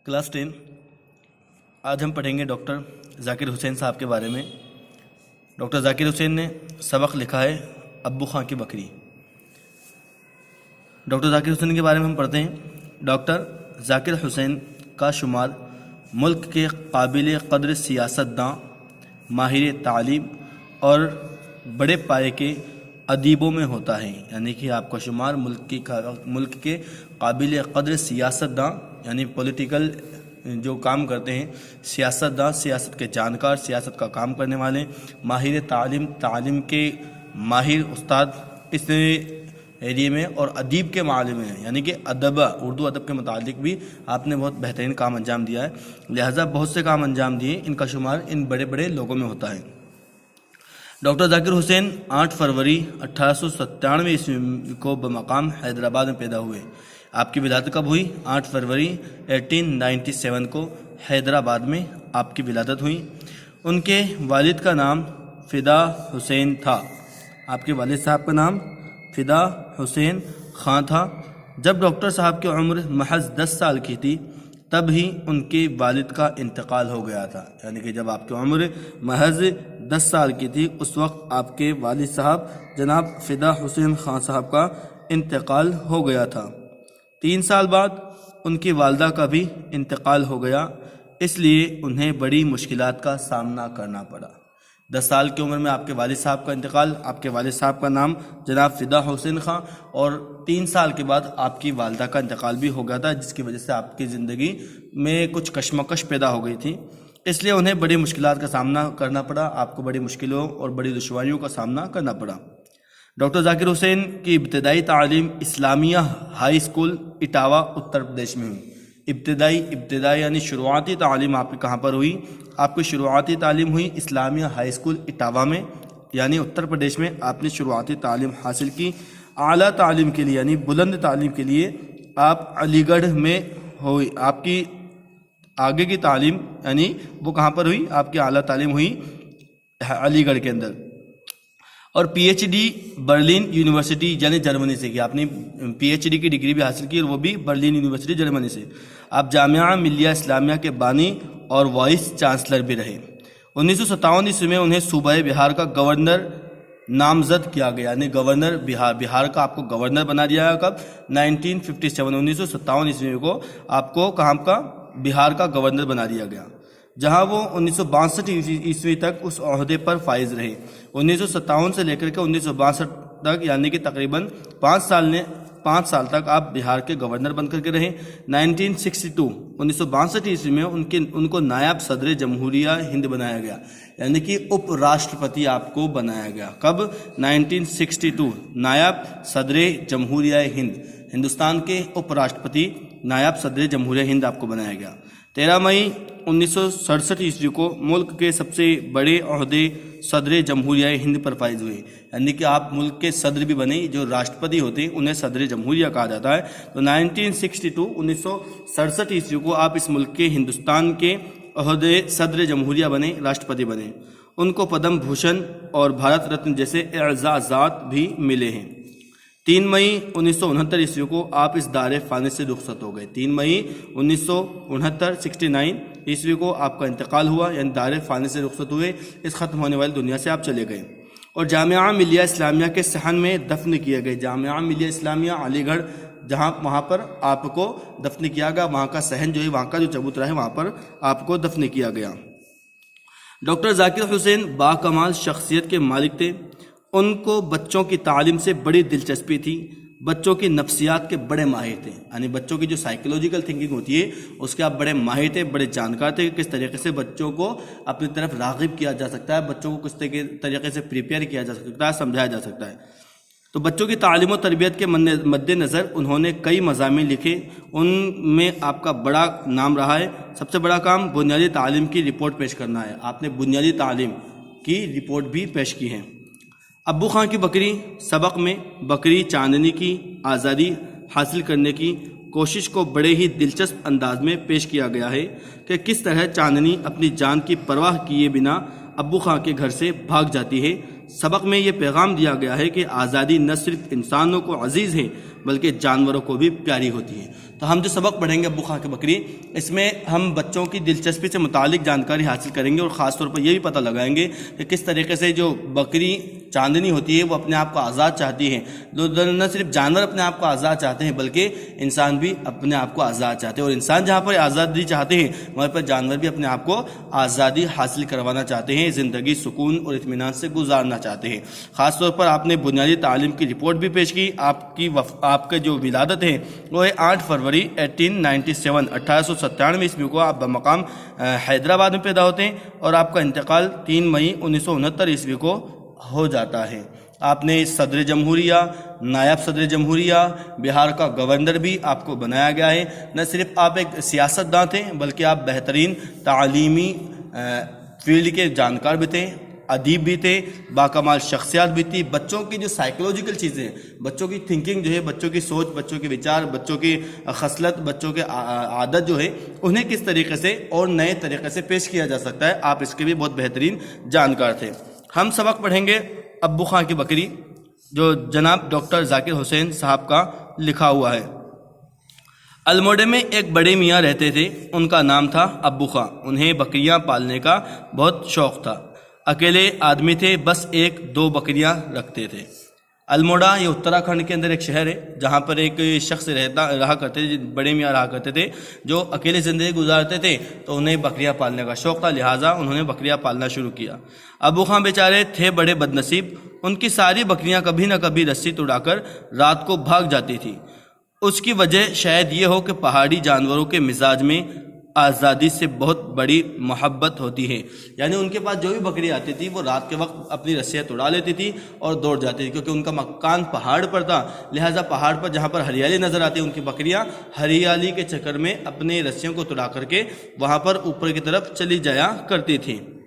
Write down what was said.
Class 10 आज हम पढ़ेंगे डॉक्टर ज़ाकिर हुसैन साहब के बारे में। डॉक्टर ज़ाकिर हुसैन ने सबक लिखा है अब्बू खां की बकरी। डॉक्टर ज़ाकिर हुसैन के बारे में हम पढ़ते हैं। डॉक्टर ज़ाकिर हुसैन का शुमार मुल्क के काबिल क़द्र सियासतदां, माहिर तालीम और बड़े पाए के अदीबों में होता है। यानी कि आपका शुमार मुल्क के काबिल क़द्र सियासतदां यानी पॉलिटिकल जो काम करते हैं, सियासतदां, सियासत के जानकार, सियासत का काम करने वाले, माहिर तालीम, तालीम के माहिर उस्ताद इस एरिए में, और अदीब के मामले में यानी कि अदब, उर्दू अदब के मुतालिक भी आपने बहुत बेहतरीन काम अंजाम दिया है। लिहाजा बहुत से काम अंजाम दिए, इनका शुमार इन बड़े बड़े लोगों में होता है। डॉक्टर ज़ाकिर हुसैन 8 फरवरी 1897 ईस्वी को बमकाम हैदराबाद में पैदा हुए। आपकी विलादत कब हुई? 8 फरवरी 1897 को हैदराबाद में आपकी विलादत हुई। उनके वालिद का नाम फ़िदा हुसैन था। आपके वालिद साहब का नाम फ़िदा हुसैन खां था। जब डॉक्टर साहब की उम्र महज 10 साल की थी तब ही उनके वालिद का इंतकाल हो गया था। यानी कि जब आपकी उम्र महज 10 साल की थी उस वक्त आपके वालिद साहब जनाब फ़िदा हुसैन खां साहब का इंतकाल हो गया था। 3 साल बाद उनकी वालदा का भी इंतकाल हो गया, इसलिए उन्हें बड़ी मुश्किलात का सामना करना पड़ा। 10 साल की उम्र में आपके वालिद साहब का इंतकाल, आपके वालिद साहब का नाम जनाब फ़िदा हुसैन खां, और 3 साल के बाद आपकी वालदा का इंतकाल भी हो गया था, जिसकी वजह से आपकी ज़िंदगी में कुछ कशमकश पैदा हो गई थी। इसलिए उन्हें बड़ी मुश्किलात का सामना करना पड़ा, आपको बड़ी मुश्किलों और बड़ी दुश्वारियों का सामना करना पड़ा। डॉक्टर ज़ाकिर हुसैन की इब्तदाई तालीम इस्लामिया हाई स्कूल इटावा उत्तर प्रदेश में हुई। इब्तदाई यानी शुरुआती तालीम आपकी कहाँ पर हुई? आपकी शुरुआती तालीम हुई इस्लामिया हाई स्कूल इटावा में, यानी उत्तर प्रदेश में आपने शुरुआती तालीम हासिल की। आला तालीम के लिए यानी बुलंद तालीम के लिए आप अलीगढ़ में हुई। आपकी आगे की तालीम यानी वो कहाँ पर हुई? आपकी आला तालीम हुई अलीगढ़ के अंदर। और पीएचडी बर्लिन यूनिवर्सिटी यानी जर्मनी से की। आपने पीएचडी की डिग्री भी हासिल की और वो भी बर्लिन यूनिवर्सिटी जर्मनी से। आप जामिया मिलिया इस्लामिया के बानी और वाइस चांसलर भी रहे। 1957 ईस्वी में उन्हें सूबा बिहार का गवर्नर नामजद किया गया, यानी गवर्नर बिहार का आपको गवर्नर बना दिया गया। कब? 1957 ईस्वी को आपको कहाँ का? बिहार का गवर्नर बना दिया गया, जहां वो 1962 ईस्वी तक उस ओहदे पर फाइज रहे। 1957 से लेकर के 1962 तक यानी कि तकरीबन 5 साल तक आप बिहार के गवर्नर बनकर के रहे। 1962 ईस्वी में उनको नायब सदर जमहूरिया हिंद बनाया गया, यानी कि उपराष्ट्रपति आपको बनाया गया। कब? 1962 नायब सदर जमहूरिया हिंद, हिंदुस्तान के उपराष्ट्रपति नायब सदर जमहूरिया हिंद आपको बनाया गया। 13 मई 1967 ईस्वी को मुल्क के सबसे बड़े ओहदे सदर जमहूरिया हिंद पर फाइज हुए, यानी कि आप मुल्क के सदर भी बने। जो राष्ट्रपति होते हैं उन्हें सदर जमहूरिया कहा जाता है। तो 1967 ईस्वी को आप इस मुल्क के हिंदुस्तान के ओहदे सदर जमहूरिया बने, राष्ट्रपति बने। उनको पद्म भूषण और भारत रत्न जैसे एजाज़ात भी मिले हैं। 3 मई 1969 ईस्वी को आप इस दारे फानी से रुखसत हो गए। 3 मई 1969 ईस्वी को आपका इंतकाल हुआ, यानी दारे फानी से रुखसत हुए, इस ख़त्म होने वाली दुनिया से आप चले गए। और जामिया मिलिया इस्लामिया के सहन में दफन किए गए। जामिया मिलिया इस्लामिया अलीगढ़, जहाँ वहाँ पर आपको दफन किया गया, वहाँ का सहन जो है, वहाँ का जो चबूतरा है, वहाँ पर आपको दफन किया गया। डॉक्टर ज़ाकिर हुसैन बाकमाल शख्सियत के मालिक थे। उनको बच्चों की तालीम से बड़ी दिलचस्पी थी। बच्चों की नफ्सियात के बड़े माहिर थे, यानी बच्चों की जो साइकोलॉजिकल थिंकिंग होती है उसके आप बड़े माहिर थे, बड़े जानकार थे। किस तरीके से बच्चों को अपनी तरफ राग़िब किया जा सकता है, बच्चों को किस तरीके से प्रिपेयर किया जा सकता है, समझाया जा सकता है। तो बच्चों की तालीम और तरबियत के मद्देनज़र उन्होंने कई मज़ामीन लिखे। उनमें आपका बड़ा नाम रहा है। सबसे बड़ा काम बुनियादी तालीम की रिपोर्ट पेश करना है। आपने बुनियादी तालीम की रिपोर्ट भी पेश की है। अब्बू खां की बकरी सबक में बकरी चांदनी की आज़ादी हासिल करने की कोशिश को बड़े ही दिलचस्प अंदाज में पेश किया गया है कि किस तरह चांदनी अपनी जान की परवाह किए बिना अब्बू खां के घर से भाग जाती है। سبق میں یہ پیغام دیا گیا ہے کہ آزادی نہ صرف انسانوں کو عزیز ہے بلکہ جانوروں کو بھی پیاری ہوتی ہے۔ تو ہم جو سبق پڑھیں گے ابو خان کی بکری، اس میں ہم بچوں کی دلچسپی سے متعلق جانکاری حاصل کریں گے، اور خاص طور پر یہ بھی پتہ لگائیں گے کہ کس طریقے سے جو بکری چاندنی ہوتی ہے وہ اپنے آپ کو آزاد چاہتی ہے۔ نہ صرف جانور اپنے آپ کو آزاد چاہتے ہیں بلکہ انسان بھی اپنے آپ کو آزاد چاہتے ہیں، اور انسان جہاں پر آزادی چاہتے ہیں وہاں پر جانور بھی اپنے آپ کو آزادی حاصل کروانا چاہتے ہیں، زندگی سکون اور اطمینان سے گزارنا چاہتے ہیں۔ خاص طور پر آپ نے بنیادی تعلیم کی رپورٹ بھی پیش کی۔ آپ کا جو ولادت ہے وہ ہے 8 فروری 1897 عیسوی کو آپ بمقام حیدرآباد میں پیدا ہوتے ہیں، اور آپ کا انتقال 3 مئی 1969 عیسوی کو ہو جاتا ہے۔ آپ نے صدر جمہوریہ، نائب صدر جمہوریہ، بہار کا گورنر بھی آپ کو بنایا گیا ہے۔ نہ صرف آپ ایک سیاستداں تھے بلکہ آپ بہترین تعلیمی فیلڈ کے جانکار بھی تھے، ادیب بھی تھے، باکمال شخصیات بھی تھی۔ بچوں کی جو سائیکولوجیکل چیزیں ہیں، بچوں کی تھنکنگ جو ہے، بچوں کی سوچ، بچوں کے وچار، بچوں کی خصلت، بچوں کے عادت جو ہے، انہیں کس طریقے سے اور نئے طریقے سے پیش کیا جا سکتا ہے، آپ اس کے بھی بہت بہترین جانکار تھے۔ ہم سبق پڑھیں گے ابو خان کی بکری، جو جناب ڈاکٹر ذاکر حسین صاحب کا لکھا ہوا ہے۔ الموڑے میں ایک بڑے میاں رہتے تھے، ان کا نام تھا ابو خان۔ انہیں بکریاں پالنے کا بہت شوق تھا۔ اکیلے آدمی تھے، بس 1-2 بکریاں رکھتے تھے۔ الموڑا یہ اتراکھنڈ کے اندر ایک شہر ہے جہاں پر ایک شخص رہا کرتے تھے، بڑے میاں رہا کرتے تھے، جو اکیلے زندگی گزارتے تھے، تو انہیں بکریاں پالنے کا شوق تھا، لہٰذا انہوں نے بکریاں پالنا شروع کیا۔ ابو خان بیچارے تھے بڑے بد نصیب، ان کی ساری بکریاں کبھی نہ کبھی رسی توڑا کر رات کو بھاگ جاتی تھی۔ اس کی وجہ شاید یہ ہو کہ پہاڑی جانوروں کے مزاج میں آزادی سے بہت بڑی محبت ہوتی ہے، یعنی ان کے پاس جو بھی بکری آتی تھی وہ رات کے وقت اپنی رسیاں توڑا لیتی تھی اور دوڑ جاتی تھی، کیونکہ ان کا مکان پہاڑ پر تھا، لہٰذا پہاڑ پر جہاں پر ہریالی نظر آتی، ان کی بکریاں ہریالی کے چکر میں اپنے رسیوں کو توڑا کر کے وہاں پر اوپر کی طرف چلی جایا کرتی تھیں۔